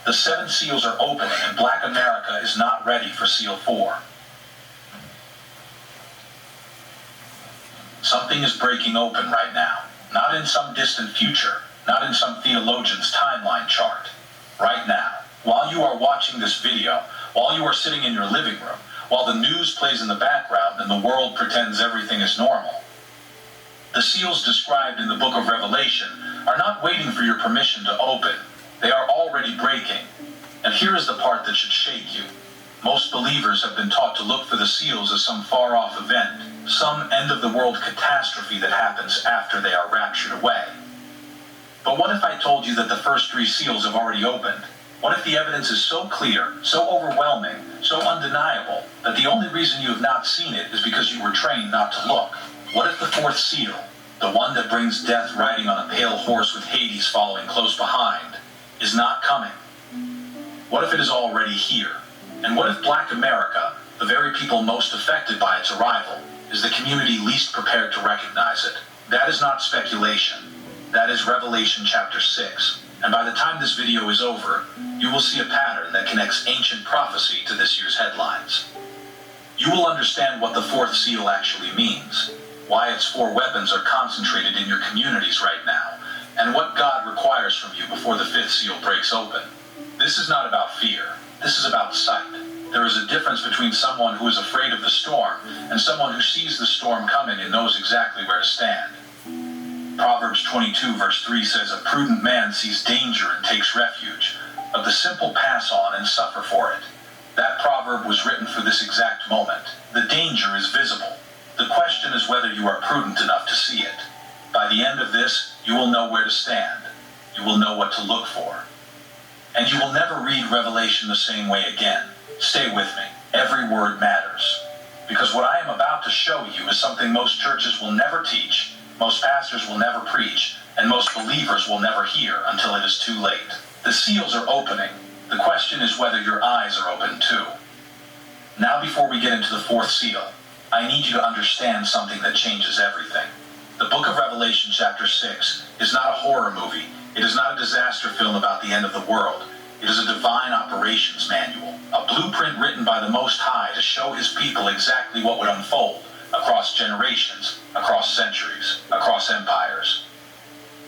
The 7 seals are opening, and Black America is not ready for Seal 4. Something is breaking open right now. Not in some distant future, not in some theologian's timeline chart. Right now, while you are watching this video, while you are sitting in your living room, while the news plays in the background and the world pretends everything is normal, the seals described in the book of Revelation are not waiting for your permission to open. They are already breaking. And here is the part that should shake you. Most believers have been taught to look for the seals as some far-off event, some end-of-the-world catastrophe that happens after they are raptured away. But what if I told you that the first 3 seals have already opened? What if the evidence is so clear, so overwhelming, so undeniable, that the only reason you have not seen it is because you were trained not to look? What if the 4th seal, the one that brings death riding on a pale horse with Hades following close behind, is not coming? What if it is already here? And what if Black America, the very people most affected by its arrival, is the community least prepared to recognize it? That is not speculation. That is Revelation chapter 6. And by the time this video is over, you will see a pattern that connects ancient prophecy to this year's headlines. You will understand what the 4th seal actually means, why its 4 weapons are concentrated in your communities right now, and what God requires from you before the 5th seal breaks open. This is not about fear. This is about sight. There is a difference between someone who is afraid of the storm and someone who sees the storm coming and knows exactly where to stand. Proverbs 22 verse 3 says, "A prudent man sees danger and takes refuge, but the simple pass on and suffer for it." That proverb was written for this exact moment. The danger is visible. The question is whether you are prudent enough to see it. By the end of this, you will know where to stand. You will know what to look for. And you will never read Revelation the same way again. Stay with me. Every word matters. Because what I am about to show you is something most churches will never teach, most pastors will never preach, and most believers will never hear until it is too late. The seals are opening. The question is whether your eyes are open too. Now, before we get into the 4th seal, I need you to understand something that changes everything. The book of Revelation chapter 6 is not a horror movie. It is not a disaster film about the end of the world. It is a divine operations manual, a blueprint written by the Most High to show his people exactly what would unfold across generations, across centuries, across empires.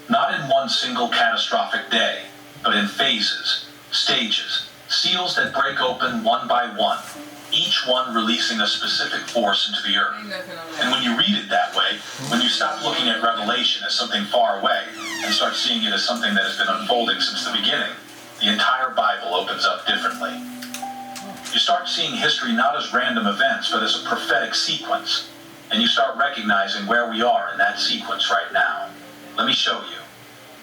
Not in one single catastrophic day, but in phases, stages, seals that break open one by one, each one releasing a specific force into the earth. And when you read it that way, when you stop looking at Revelation as something far away and start seeing it as something that has been unfolding since the beginning, the entire Bible opens up differently. You start seeing history not as random events, but as a prophetic sequence. And you start recognizing where we are in that sequence right now. Let me show you.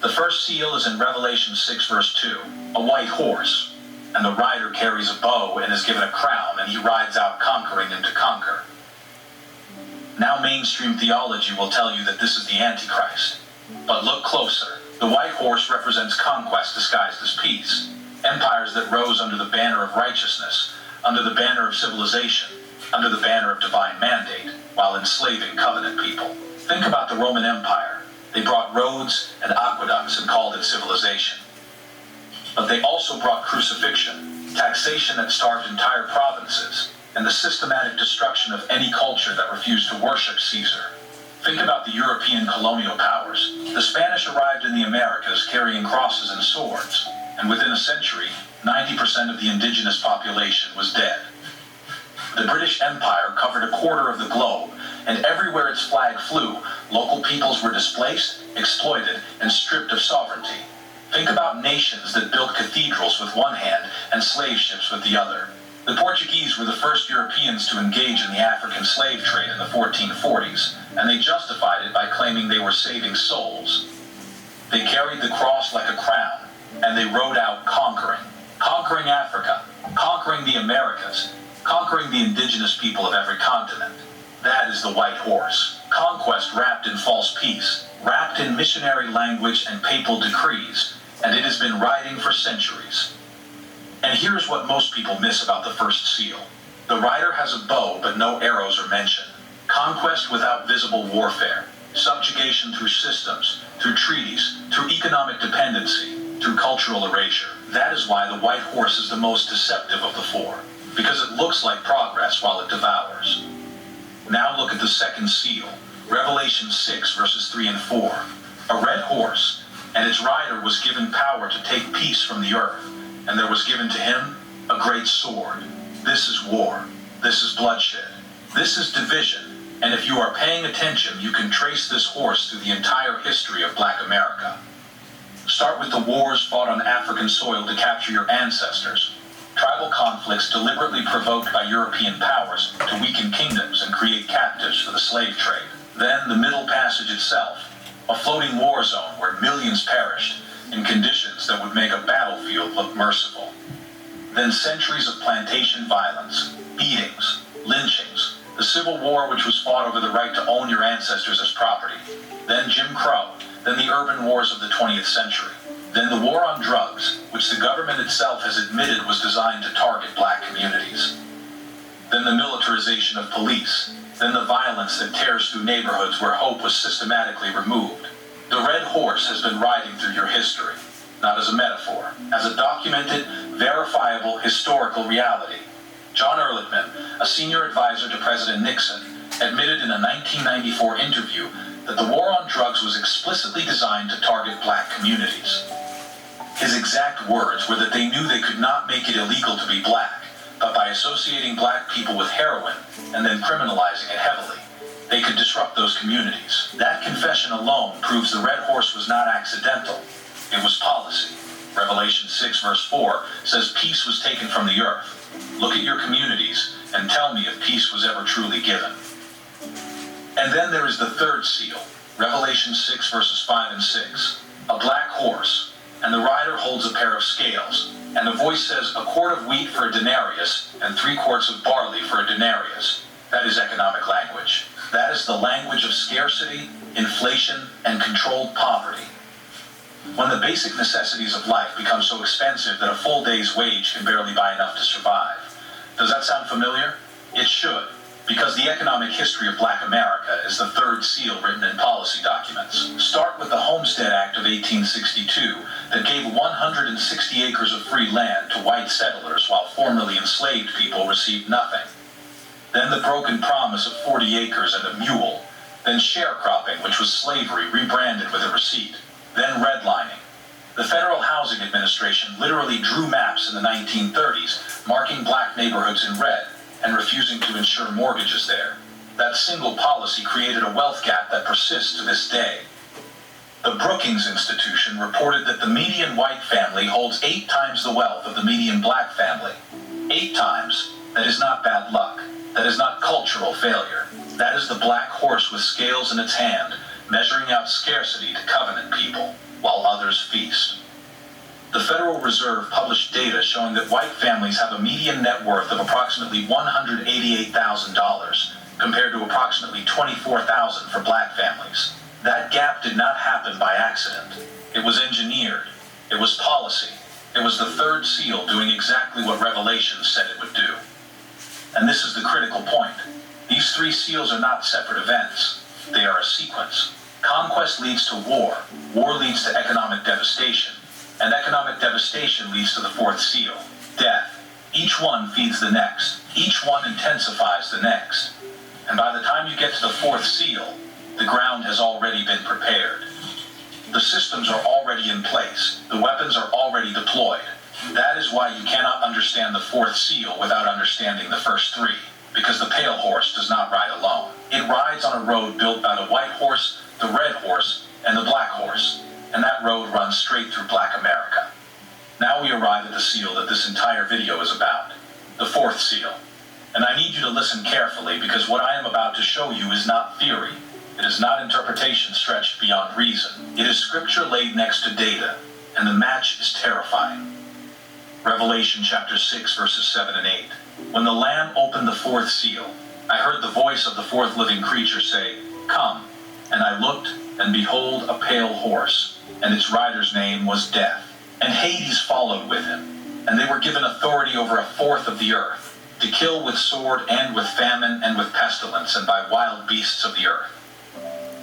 The first seal is in Revelation 6 verse 2, a white horse. And the rider carries a bow and is given a crown, and he rides out conquering and to conquer. Now mainstream theology will tell you that this is the Antichrist. But look closer. The white horse represents conquest disguised as peace. Empires that rose under the banner of righteousness, under the banner of civilization, under the banner of divine mandate, while enslaving covenant people. Think about the Roman Empire. They brought roads and aqueducts and called it civilization. But they also brought crucifixion, taxation that starved entire provinces, and the systematic destruction of any culture that refused to worship Caesar. Think about the European colonial powers. The Spanish arrived in the Americas carrying crosses and swords, and within a century, 90% of the indigenous population was dead. The British Empire covered a quarter of the globe, and everywhere its flag flew, local peoples were displaced, exploited, and stripped of sovereignty. Think about nations that built cathedrals with one hand and slave ships with the other. The Portuguese were the first Europeans to engage in the African slave trade in the 1440s, and they justified it by claiming they were saving souls. They carried the cross like a crown, and they rode out conquering Africa, conquering the Americas, conquering the indigenous people of every continent. That is the white horse. Conquest wrapped in false peace, wrapped in missionary language and papal decrees, and it has been riding for centuries. And here's what most people miss about the first seal. The rider has a bow, but no arrows are mentioned. Conquest without visible warfare. Subjugation through systems, through treaties, through economic dependency, through cultural erasure. That is why the white horse is the most deceptive of the four, because it looks like progress while it devours. Now look at the second seal, Revelation 6 verses 3 and 4. A red horse, and its rider was given power to take peace from the earth, and there was given to him a great sword. This is war. This is bloodshed. This is division. And if you are paying attention, you can trace this horse through the entire history of Black America. Start with the wars fought on African soil to capture your ancestors. Tribal conflicts deliberately provoked by European powers to weaken kingdoms and create captives for the slave trade. Then the Middle Passage itself, a floating war zone where millions perished in conditions that would make a battlefield look merciful. Then centuries of plantation violence, beatings, lynchings, the Civil War, which was fought over the right to own your ancestors as property. Then Jim Crow, then the urban wars of the 20th century. Then the war on drugs, which the government itself has admitted was designed to target Black communities. Then the militarization of police. Then the violence that tears through neighborhoods where hope was systematically removed. The red horse has been riding through your history, not as a metaphor, as a documented, verifiable, historical reality. John Ehrlichman, a senior advisor to President Nixon, admitted in a 1994 interview that the war on drugs was explicitly designed to target Black communities. His exact words were that they knew they could not make it illegal to be Black, but by associating Black people with heroin and then criminalizing it heavily, they could disrupt those communities. That confession alone proves the red horse was not accidental. It was policy. Revelation 6 verse 4 says peace was taken from the earth. Look at your communities and tell me if peace was ever truly given. And then there is the third seal, Revelation 6 verses 5 and 6. A black horse, and the rider holds a pair of scales, and a voice says, a quart of wheat for a denarius, and 3 quarts of barley for a denarius. That is economic language. That is the language of scarcity, inflation, and controlled poverty. When the basic necessities of life become so expensive that a full day's wage can barely buy enough to survive. Does that sound familiar? It should, because the economic history of Black America is the third seal written in policy documents. Start with the Homestead Act of 1862 that gave 160 acres of free land to white settlers while formerly enslaved people received nothing. Then the broken promise of 40 acres and a mule. Then sharecropping, which was slavery rebranded with a receipt. Then redlining. The Federal Housing Administration literally drew maps in the 1930s, marking Black neighborhoods in red and refusing to insure mortgages there. That single policy created a wealth gap that persists to this day. The Brookings Institution reported that the median white family holds 8 times the wealth of the median Black family. 8 times. That is not bad luck. That is not cultural failure. That is the black horse with scales in its hand, measuring out scarcity to covenant people, while others feast. The Federal Reserve published data showing that white families have a median net worth of approximately $188,000, compared to approximately $24,000 for Black families. That gap did not happen by accident. It was engineered. It was policy. It was the third seal doing exactly what Revelation said it would do. And this is the critical point. These 3 seals are not separate events. They are a sequence. Conquest leads to war. War leads to economic devastation. And economic devastation leads to the 4th seal, death. Each one feeds the next. Each one intensifies the next. And by the time you get to the 4th seal, the ground has already been prepared. The systems are already in place. The weapons are already deployed. That is why you cannot understand the 4th seal without understanding the first 3, because the pale horse does not ride alone. It rides on a road built by the white horse, the red horse, and the black horse, and that road runs straight through Black America. Now we arrive at the seal that this entire video is about, the 4th seal. And I need you to listen carefully, because what I am about to show you is not theory. It is not interpretation stretched beyond reason. It is scripture laid next to data, and the match is terrifying. Revelation chapter 6 verses 7 and 8. When the Lamb opened the 4th seal, I heard the voice of the 4th living creature say, "Come." And I looked, and behold, a pale horse, and its rider's name was Death. And Hades followed with him, and they were given authority over 1/4 of the earth, to kill with sword and with famine and with pestilence and by wild beasts of the earth.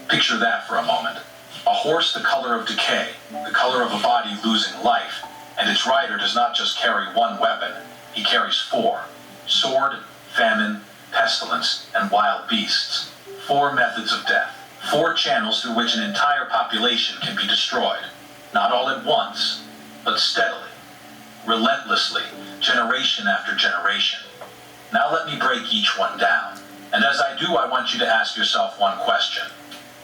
Picture that for a moment. A horse the color of decay, the color of a body losing life, And its rider does not just carry one weapon, he carries four: sword, famine, pestilence, and wild beasts. Four methods of death. Four channels through which an entire population can be destroyed. Not all at once, but steadily, relentlessly, generation after generation. Now let me break each one down. And as I do, I want you to ask yourself one question.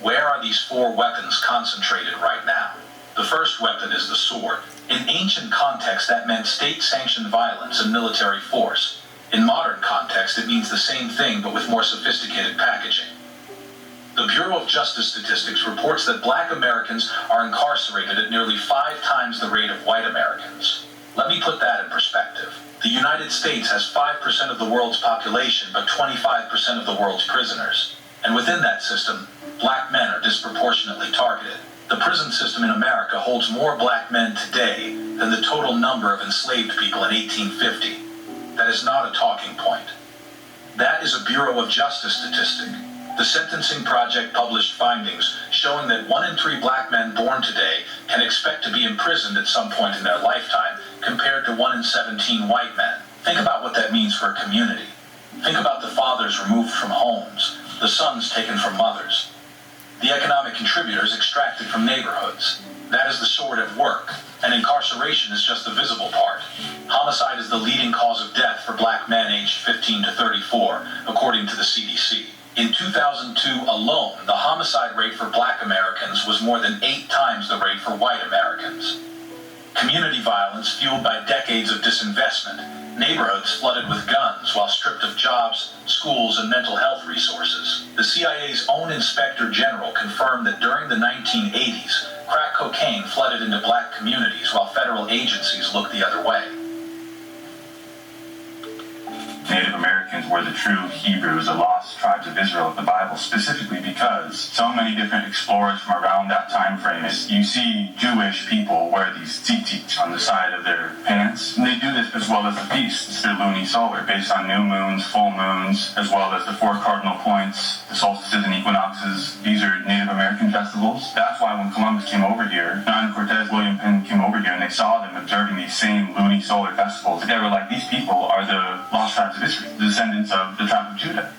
Where are these four weapons concentrated right now? The first weapon is the sword. In ancient context, that meant state-sanctioned violence and military force. In modern context, it means the same thing, but with more sophisticated packaging. The Bureau of Justice Statistics reports that black Americans are incarcerated at nearly 5 times the rate of white Americans. Let me put that in perspective. The United States has 5% of the world's population, but 25% of the world's prisoners. And within that system, black men are disproportionately targeted. The prison system in America holds more black men today than the total number of enslaved people in 1850. That is not a talking point. That is a Bureau of Justice statistic. The Sentencing Project published findings showing that 1 in 3 black men born today can expect to be imprisoned at some point in their lifetime, compared to 1 in 17 white men. Think about what that means for a community. Think about the fathers removed from homes, the sons taken from mothers, the economic contributors extracted from neighborhoods. That is the sword at work, and incarceration is just the visible part. Homicide is the leading cause of death for black men aged 15 to 34, according to the CDC. In 2002 alone, the homicide rate for black Americans was more than 8 times the rate for white Americans. Community violence fueled by decades of disinvestment, neighborhoods flooded with guns while stripped of jobs, schools, and mental health resources. The CIA's own Inspector General confirmed that during the 1980s, crack cocaine flooded into black communities while federal agencies looked the other way. Native Americans were the true Hebrews, the lost tribes of Israel of the Bible, specifically because so many different explorers from around that time frame, you see Jewish people wear these tzitzit on the side of their pants. And they do this as well as the feasts. They're lunisolar, based on new moons, full moons, as well as the 4 cardinal points, the solstices and equinoxes. These are Native American festivals. That's why when Columbus came over here, John Cortez, William Penn came over here, and they saw them observing these same lunisolar festivals. They were like, these people are the lost tribes of Israel, the descendants of the tribe of Judah.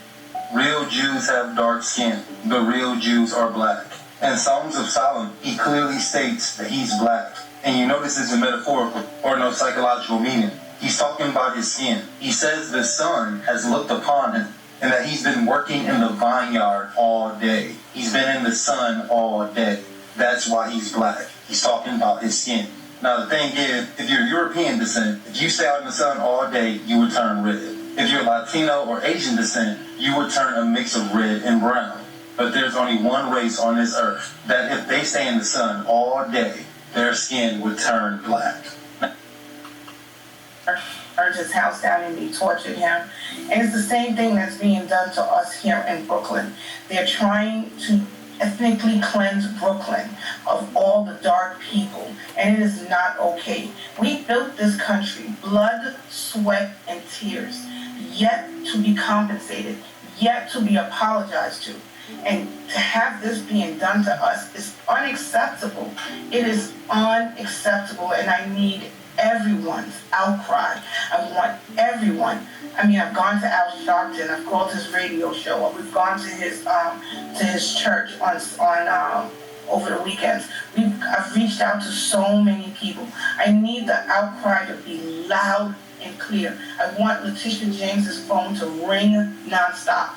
Real Jews have dark skin, but real Jews are black. In Songs of Solomon, he clearly states that he's black. And you notice it's a metaphorical or no psychological meaning. He's talking about his skin. He says the sun has looked upon him and that he's been working in the vineyard all day. He's been in the sun all day. That's why he's black. He's talking about his skin. Now the thing is, if you're European descent, if you stay out in the sun all day, you would turn red. If you're Latino or Asian descent, you would turn a mix of red and brown. But there's only one race on this earth that if they stay in the sun all day, their skin would turn black. Burned his house down and they tortured him. And it's the same thing that's being done to us here in Brooklyn. They're trying to ethnically cleanse Brooklyn of all the dark people, and it is not okay. We built this country, blood, sweat, and tears, yet to be compensated, yet to be apologized to. And to have this being done to us is unacceptable. It is unacceptable, and I need everyone's outcry. I want everyone. I mean, I've gone to Al Sharpton. I've called his radio show. We've gone to his church on over the weekends. I've reached out to so many people. I need the outcry to be loud and clear. I want Letitia James's phone to ring nonstop.